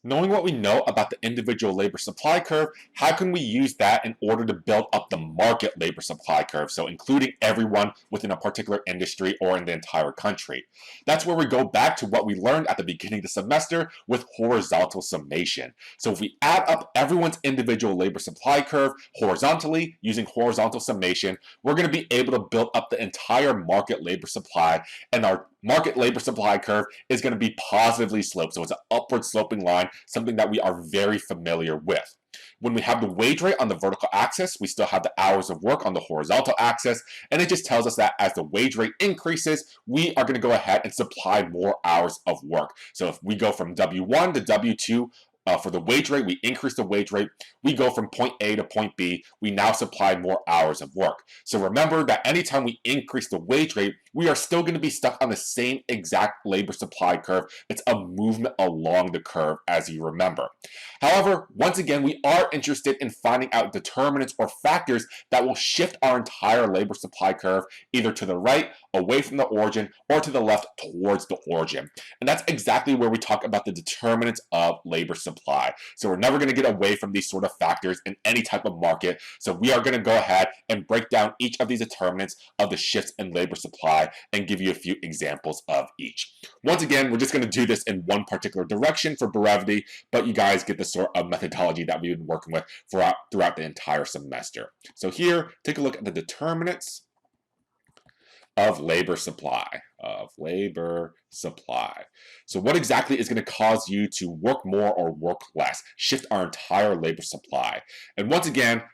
Knowing what we know about the individual labor supply curve, how can we use that in order to build up the market labor supply curve? So including everyone within a particular industry or in the entire country. That's where we go back to what we learned at the beginning of the semester with horizontal summation. So if we add up everyone's individual labor supply curve horizontally using horizontal summation, we're going to be able to build up the entire market labor supply, and our market labor supply curve is going to be positively sloped. So it's an upward sloping line, something that we are very familiar with. When we have the wage rate on the vertical axis, we still have the hours of work on the horizontal axis, and it just tells us that as the wage rate increases, we are going to go ahead and supply more hours of work. So if we go from W1 to W2, for the wage rate, we increase the wage rate. We go from point A to point B. We now supply more hours of work. So remember that anytime we increase the wage rate, we are still going to be stuck on the same exact labor supply curve. It's a movement along the curve, as you remember. However, once again, we are interested in finding out determinants or factors that will shift our entire labor supply curve either to the right, away from the origin, or to the left towards the origin. And that's exactly where we talk about the determinants of labor supply. So we're never going to get away from these sort of factors in any type of market. So we are going to go ahead and break down each of these determinants of the shifts in labor supply and give you a few examples of each. Once again, we're just going to do this in one particular direction for brevity, but you guys get the sort of methodology that we've been working with throughout the entire semester. So here, take a look at the determinants of labor supply. So what exactly is going to cause you to work more or work less? Shift our entire labor supply. And once again,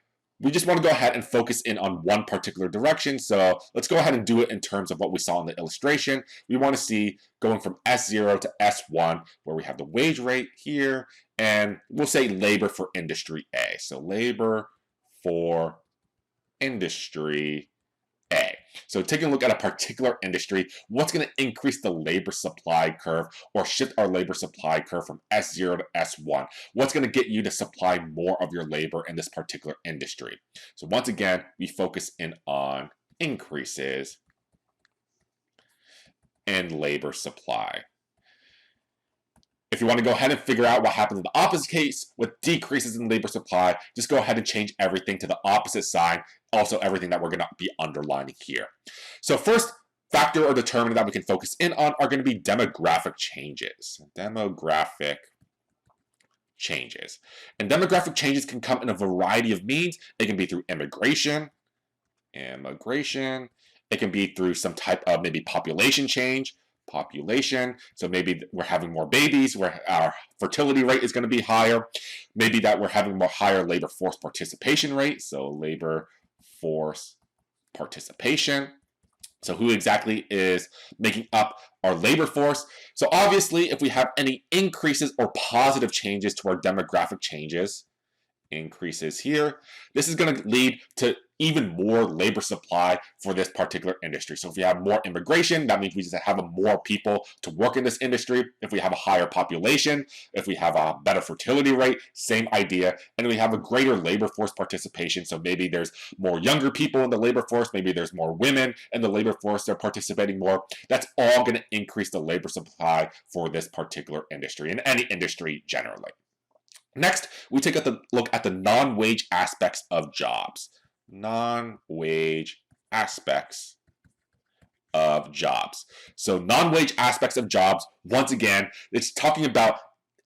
we just want to go ahead and focus in on one particular direction. So let's go ahead and do it in terms of what we saw in the illustration. We want to see going from S0 to S1, where we have the wage rate here, and we'll say labor for industry A. So labor for industry A. So taking a look at a particular industry, what's going to increase the labor supply curve or shift our labor supply curve from S0 to S1? What's going to get you to supply more of your labor in this particular industry? So once again, we focus in on increases in labor supply. If you want to go ahead and figure out what happens in the opposite case with decreases in labor supply, just go ahead and change everything to the opposite sign, also everything that we're going to be underlining here. So first factor or determinant that we can focus in on are going to be demographic changes. Demographic changes. And demographic changes can come in a variety of means. It can be through immigration. It can be through some type of maybe population change. So maybe we're having more babies, where our fertility rate is going to be higher. Maybe that we're having more higher labor force participation rate. So labor force participation. So who exactly is making up our labor force? So obviously, if we have any increases or positive changes to our demographic changes, increases here, this is going to lead to even more labor supply for this particular industry. So if we have more immigration, that means we just have more people to work in this industry. If we have a higher population, if we have a better fertility rate, same idea. And we have a greater labor force participation. So maybe there's more younger people in the labor force, maybe there's more women in the labor force, they're participating more. That's all going to increase the labor supply for this particular industry and any industry generally. Next, we take a look at the non-wage aspects of jobs. Non-wage aspects of jobs. So non-wage aspects of jobs, once again, it's talking about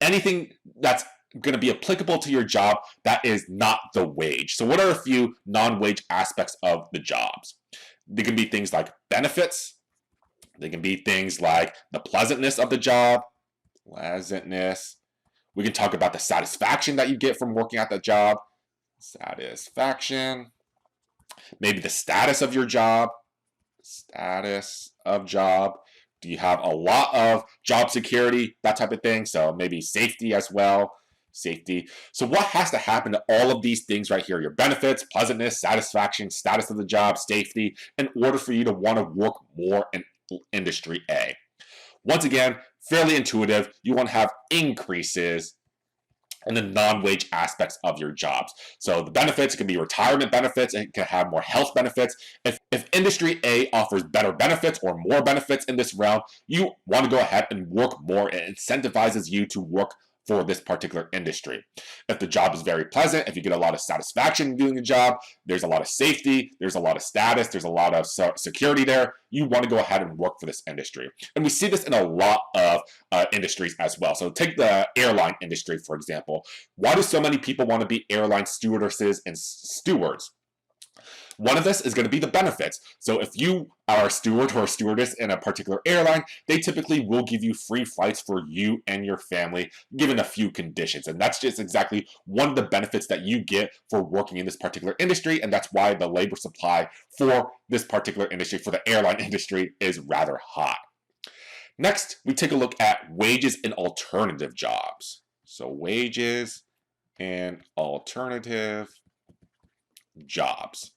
anything that's going to be applicable to your job that is not the wage. So what are a few non-wage aspects of the jobs? They can be things like benefits. They can be things like the pleasantness of the job. We can talk about the satisfaction that you get from working at the job. Satisfaction. Maybe the status of your job. Status of job. Do you have a lot of job security? That type of thing. So maybe safety as well. Safety. So what has to happen to all of these things right here? Your benefits, pleasantness, satisfaction, status of the job, safety, in order for you to want to work more in industry A. Once again, fairly intuitive. You want to have increases in the non-wage aspects of your jobs. So the benefits can be retirement benefits. It can have more health benefits. If industry A offers better benefits or more benefits in this realm, you want to go ahead and work more. It incentivizes you to work for this particular industry. If the job is very pleasant, if you get a lot of satisfaction doing the job, there's a lot of safety, there's a lot of status, there's a lot of security there, you want to go ahead and work for this industry. And we see this in a lot of industries as well. So take the airline industry, for example. Why do so many people want to be airline stewardesses and stewards? One of this is going to be the benefits. So if you are a steward or a stewardess in a particular airline, they typically will give you free flights for you and your family, given a few conditions. And that's just exactly one of the benefits that you get for working in this particular industry. And that's why the labor supply for this particular industry, for the airline industry, is rather high. Next, we take a look at wages in alternative jobs. So wages and alternative jobs.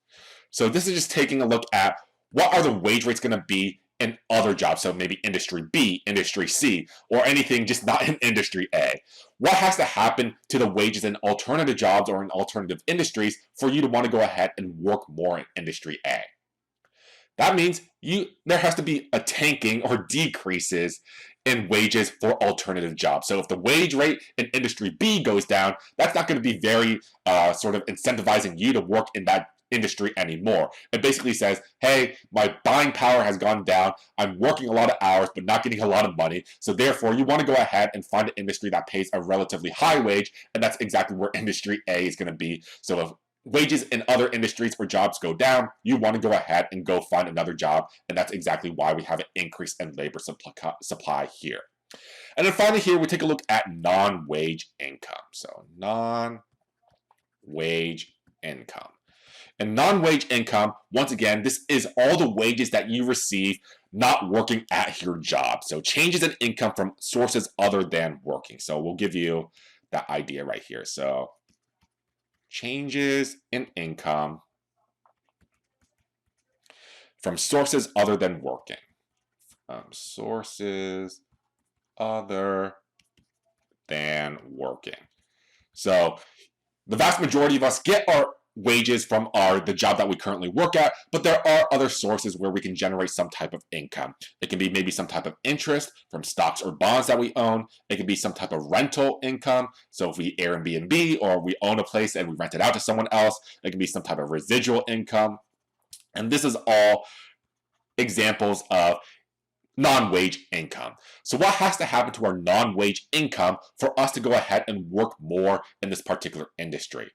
So this is just taking a look at what are the wage rates going to be in other jobs. So maybe industry B, industry C, or anything just not in industry A. What has to happen to the wages in alternative jobs or in alternative industries for you to want to go ahead and work more in industry A? That means there has to be a tanking or decreases in wages for alternative jobs. So if the wage rate in industry B goes down, that's not going to be very sort of incentivizing you to work in that industry anymore. It basically says, hey, my buying power has gone down. I'm working a lot of hours, but not getting a lot of money. So therefore, you want to go ahead and find an industry that pays a relatively high wage, and that's exactly where industry A is going to be. So if wages in other industries or jobs go down, you want to go ahead and go find another job, and that's exactly why we have an increase in labor supply here. And then finally here, we take a look at non-wage income. So non-wage income. And non-wage income, once again, this is all the wages that you receive not working at your job. So changes in income from sources other than working. So we'll give you that idea right here. So changes in income from sources other than working. Sources other than working. So the vast majority of us get our wages from the job that we currently work at, but there are other sources where we can generate some type of income. It can be maybe some type of interest from stocks or bonds that we own. It can be some type of rental income. So if we Airbnb or we own a place and we rent it out to someone else, it can be some type of residual income. And this is all examples of non-wage income. So what has to happen to our non-wage income for us to go ahead and work more in this particular industry?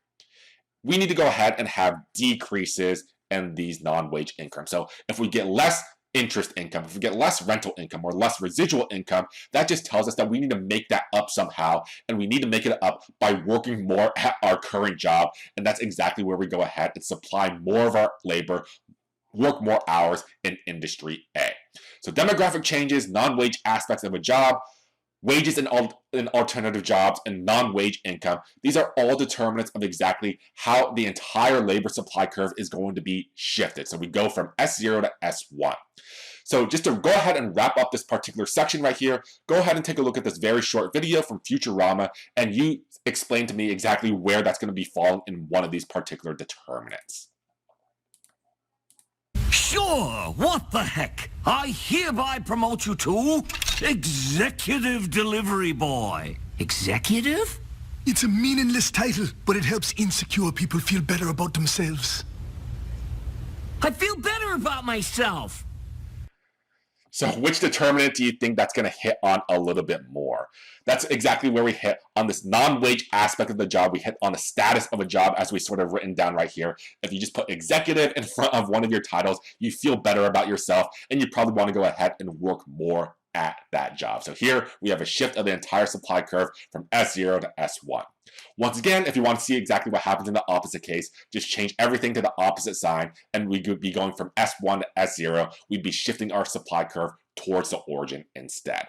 We need to go ahead and have decreases in these non-wage income. So if we get less interest income, if we get less rental income or less residual income, that just tells us that we need to make that up somehow, and we need to make it up by working more at our current job. And that's exactly where we go ahead and supply more of our labor, work more hours in industry A. So demographic changes, non-wage aspects of a job, wages in alternative jobs, and non-wage income. These are all determinants of exactly how the entire labor supply curve is going to be shifted. So we go from S0 to S1. So just to go ahead and wrap up this particular section right here, go ahead and take a look at this very short video from Futurama, and you explain to me exactly where that's going to be falling in one of these particular determinants. Sure, what the heck? I hereby promote you to Executive Delivery Boy. Executive? It's a meaningless title, but it helps insecure people feel better about themselves. I feel better about myself. So which determinant do you think that's going to hit on a little bit more? That's exactly where we hit on this non-wage aspect of the job. We hit on the status of a job as we sort of written down right here. If you just put executive in front of one of your titles, you feel better about yourself, and you probably want to go ahead and work more at that job. So here we have a shift of the entire supply curve from S0 to S1. Once again, if you want to see exactly what happens in the opposite case, just change everything to the opposite sign, and we could be going from S1 to S0. We'd be shifting our supply curve towards the origin instead.